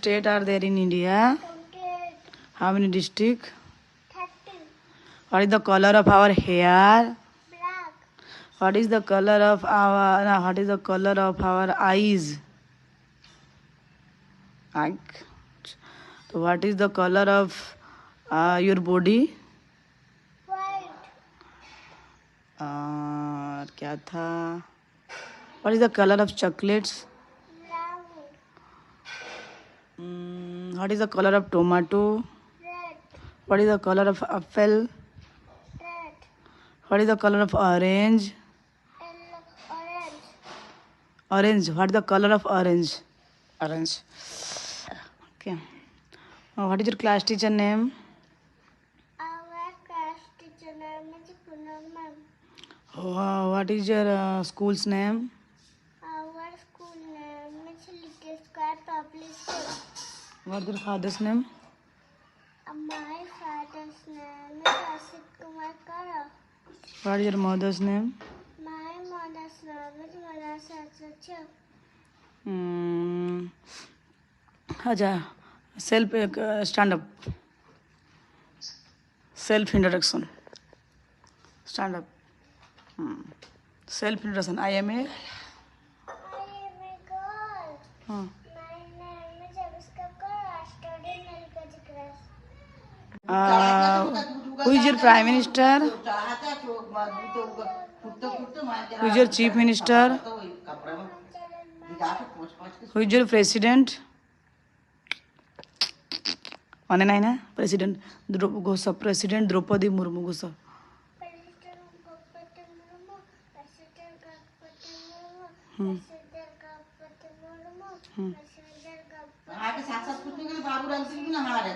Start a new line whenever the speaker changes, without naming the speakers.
states are there in India?
28,
How many districts?
30,
What is the color of our hair?
black,
What is the color of our eyes? Eye. So what is the color of your body?
white,
और क्या था? What is the color of chocolates?
brown,
What is the color of tomato?
red,
What is the color of apple?
red,
What is the color of orange?
yellow, orange,
Orange. What is the color of orange? Orange. Okay. What is your class teacher name?
our class teacher name is Poonam ma'am.
What is your school's name?
Our school name is Little Square Public School.
What is your father's name?
My father's name is Asit Kumar Kara.
What is your mother's name?
My mother's name is Manasa Sacha.
अच्छा stand up. Self introduction. Stand up. Self introduction. I am a.
I am a girl.
Hmm.
My name is Aviska Kara. I study in LKG class.
Who is your prime minister? Who is your chief minister? Who is your president? মানে নাই না president president Droupadi Murmu ঘোষ
President Gopati Murmu. President Gopati Murmu. President Gopati Murmu. President Gopati
आगे साथ साथ कुछ नहीं करे बाबू रख दी ना हमारे